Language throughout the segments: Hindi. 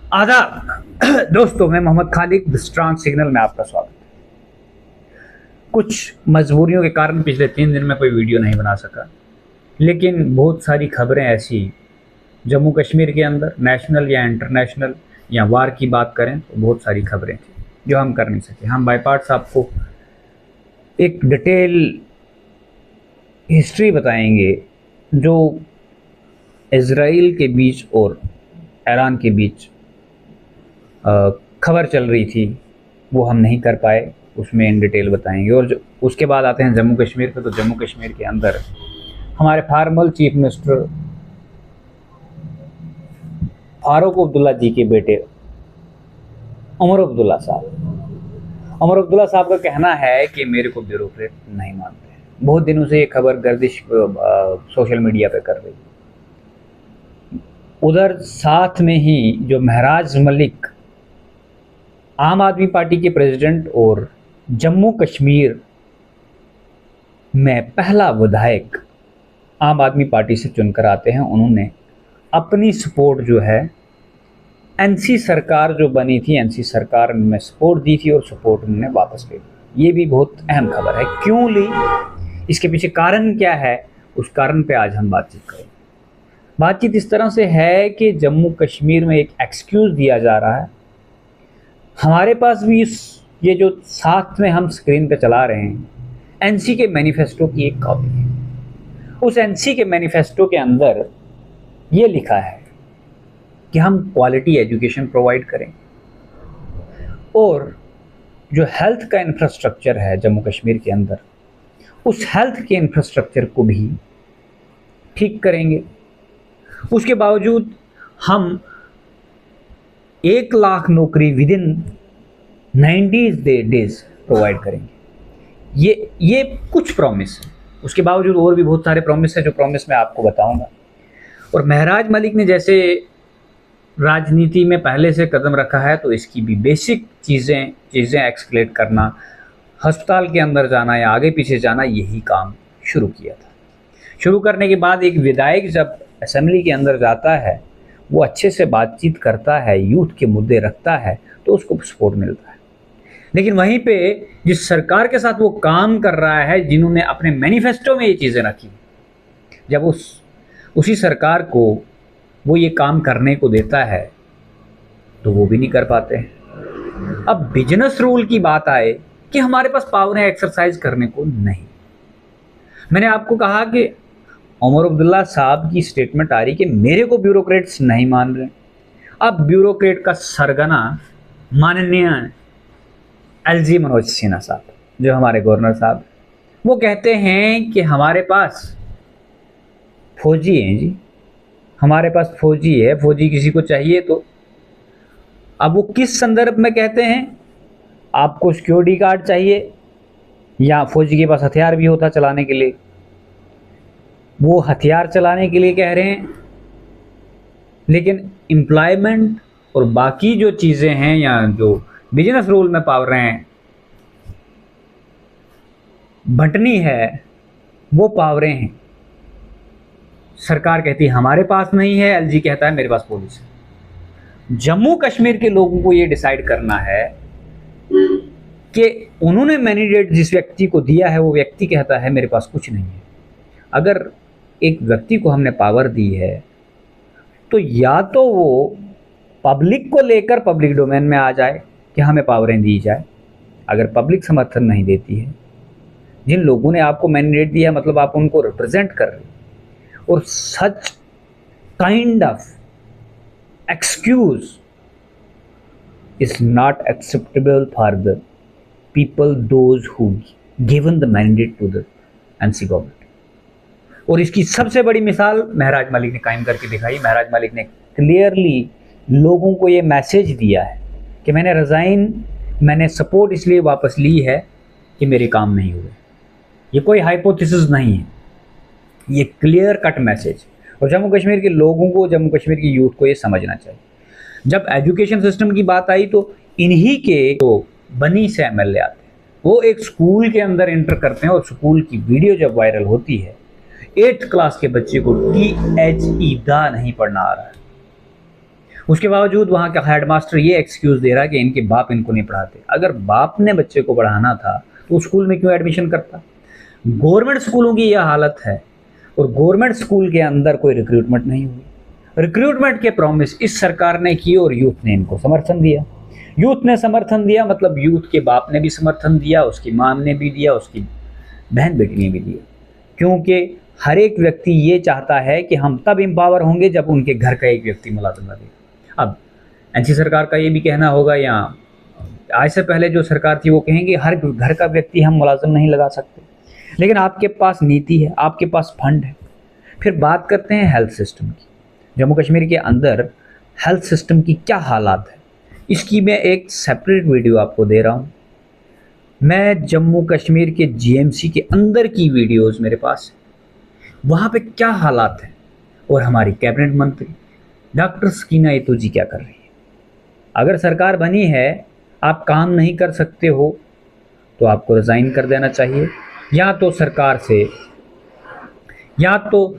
आदाब दोस्तों, मैं मोहम्मद खालिद स्ट्रांग सिग्नल में आपका स्वागत है। कुछ मजबूरियों के कारण पिछले 3 दिन में कोई वीडियो नहीं बना सका, लेकिन बहुत सारी खबरें ऐसी जम्मू कश्मीर के अंदर नेशनल या इंटरनेशनल या वार की बात करें तो बहुत सारी खबरें थी जो हम कर नहीं सके। हम बाय पार्ट्स आपको एक डिटेल हिस्ट्री बताएंगे जो इजराइल के बीच और ईरान के बीच खबर चल रही थी, वो हम नहीं कर पाए, उसमें इन डिटेल बताएंगे। और जो उसके बाद आते हैं जम्मू कश्मीर पे, तो जम्मू कश्मीर के अंदर हमारे former chief minister Farooq Abdullah ji के बेटे उमर अब्दुल्ला साहब का कहना है कि मेरे को ब्यूरोक्रेट नहीं मानते हैं। बहुत दिनों से ये खबर गर्दिश सोशल मीडिया पे कर रही है। उधर साथ में ही जो महराज मलिक आम आदमी पार्टी के प्रेसिडेंट और जम्मू कश्मीर में पहला विधायक आम आदमी पार्टी से चुनकर आते हैं, उन्होंने अपनी सपोर्ट जो है एनसी सरकार जो बनी थी, एनसी सरकार में सपोर्ट दी थी और सपोर्ट उन्होंने वापस ले ली। ये भी बहुत अहम खबर है। क्यों ली, इसके पीछे कारण क्या है, उस कारण पे आज हम बातचीत करेंगे। बातचीत इस तरह से है कि जम्मू कश्मीर में एक एक्सक्यूज़ दिया जा रहा है। हमारे पास भी ये जो साथ में हम स्क्रीन पे चला रहे हैं, एनसी के मैनिफेस्टो की एक कॉपी है। उस एनसी के मैनिफेस्टो के अंदर ये लिखा है कि हम क्वालिटी एजुकेशन प्रोवाइड करें और जो हेल्थ का इंफ्रास्ट्रक्चर है जम्मू कश्मीर के अंदर, उस हेल्थ के इंफ्रास्ट्रक्चर को भी ठीक करेंगे। उसके बावजूद हम 1 लाख नौकरी विद इन 90 डेज प्रोवाइड करेंगे। ये कुछ प्रॉमिस है। उसके बावजूद और भी बहुत सारे प्रॉमिस है, जो प्रॉमिस मैं आपको बताऊंगा। और महराज मलिक ने जैसे राजनीति में पहले से कदम रखा है, तो इसकी भी बेसिक चीज़ें एक्सक्लेट करना, अस्पताल के अंदर जाना या आगे पीछे जाना, यही काम शुरू किया था। शुरू करने के बाद एक विधायक जब असेंबली के अंदर जाता है, वो अच्छे से बातचीत करता है, यूथ के मुद्दे रखता है, तो उसको सपोर्ट मिलता है। लेकिन वहीं पे जिस सरकार के साथ वो काम कर रहा है, जिन्होंने अपने मैनिफेस्टो में ये चीज़ें रखी, जब उसी सरकार को वो ये काम करने को देता है तो वो भी नहीं कर पाते हैं। अब बिजनेस रूल की बात आए कि हमारे पास पावर है एक्सरसाइज करने को, नहीं। मैंने आपको कहा कि उमर अब्दुल्ला साहब की स्टेटमेंट आ रही कि मेरे को ब्यूरोक्रेट्स नहीं मान रहे। अब ब्यूरोक्रेट का सरगना माननीय एलजी मनोज सिन्हा साहब, जो हमारे गवर्नर साहब, वो कहते हैं कि हमारे पास फौजी हैं जी, हमारे पास फौजी है, फौजी किसी को चाहिए तो। अब वो किस संदर्भ में कहते हैं, आपको सिक्योरिटी गार्ड चाहिए या फौजी के पास हथियार भी होता चलाने के लिए, वो हथियार चलाने के लिए कह रहे हैं। लेकिन एम्प्लॉयमेंट और बाकी जो चीज़ें हैं या जो बिजनेस रूल में पावर हैं बंटनी है, वो पावरें हैं। सरकार कहती है हमारे पास नहीं है, एलजी कहता है मेरे पास पुलिस है। जम्मू कश्मीर के लोगों को ये डिसाइड करना है कि उन्होंने मैंडेट जिस व्यक्ति को दिया है, वो व्यक्ति कहता है मेरे पास कुछ नहीं है। अगर एक व्यक्ति को हमने पावर दी है तो या तो वो पब्लिक को लेकर पब्लिक डोमेन में आ जाए कि हमें पावरें दी जाए। अगर पब्लिक समर्थन नहीं देती है, जिन लोगों ने आपको मैंडेट दिया, मतलब आप उनको रिप्रेजेंट कर रहे हैं, और such kind of excuse is not acceptable for the people those who given the mandate to the NC government. और इसकी सबसे बड़ी मिसाल महराज मलिक ने कायम करके दिखाई। महराज मलिक ने क्लियरली लोगों को ये मैसेज दिया है कि मैंने सपोर्ट इसलिए वापस ली है कि मेरे काम नहीं हुए। ये कोई हाइपोथेसिस नहीं है, ये क्लियर कट मैसेज। और जम्मू कश्मीर के लोगों को, जम्मू कश्मीर की यूथ को ये समझना चाहिए। जब एजुकेशन सिस्टम की बात आई तो इन्हीं के तो बनी से एमएलए आते हैं, वो एक स्कूल के अंदर एंटर करते हैं और स्कूल की वीडियो जब वायरल होती है, 8th क्लास के बच्चे को THE दा नहीं पढ़ना आ रहा है, उसके बावजूद वहाँ का हेडमास्टर ये एक्सक्यूज़ दे रहा है कि इनके बाप इनको नहीं पढ़ाते। अगर बाप ने बच्चे को पढ़ाना था तो उस स्कूल में क्यों एडमिशन करता? गवर्नमेंट स्कूलों की यह हालत है और गवर्नमेंट स्कूल के अंदर कोई रिक्रूटमेंट नहीं हुई। रिक्रूटमेंट के प्रॉमिस इस सरकार ने किए और यूथ ने इनको समर्थन दिया। यूथ ने समर्थन दिया मतलब यूथ के बाप ने भी समर्थन दिया, उसकी माँ ने भी दिया, उसकी बहन बेटी ने भी दिया, क्योंकि हर एक व्यक्ति ये चाहता है कि हम तब एम्पावर होंगे जब उनके घर का एक व्यक्ति मुलाजिम लगेगा। अब एनसी सरकार का ये भी कहना होगा, या आज से पहले जो सरकार थी वो कहेंगे हर घर का व्यक्ति हम मुलाजिम नहीं लगा सकते, लेकिन आपके पास नीति है, आपके पास फंड है। फिर बात करते हैं हेल्थ सिस्टम की। जम्मू कश्मीर के अंदर हेल्थ सिस्टम की क्या हालात है, इसकी मैं एक सेपरेट वीडियो आपको दे रहा हूँ। मैं जम्मू कश्मीर के जीएमसी के अंदर की वीडियोस मेरे पास है, वहाँ पे क्या हालात है और हमारी कैबिनेट मंत्री डॉक्टर सकीना एतूजी क्या कर रही है। अगर सरकार बनी है, आप काम नहीं कर सकते हो तो आपको रिज़ाइन कर देना चाहिए, या तो सरकार से या तो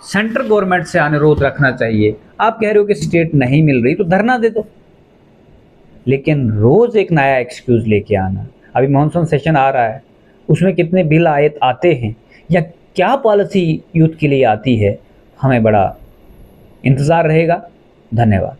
सेंट्रल गवर्नमेंट से अनुरोध रखना चाहिए। आप कह रहे हो कि स्टेट नहीं मिल रही तो धरना दे दो, लेकिन रोज़ एक नया एक्सक्यूज़ लेके आना। अभी मॉनसून सेशन आ रहा है, उसमें कितने बिल आते हैं या क्या पॉलिसी यूथ के लिए आती है, हमें बड़ा इंतज़ार रहेगा। धन्यवाद।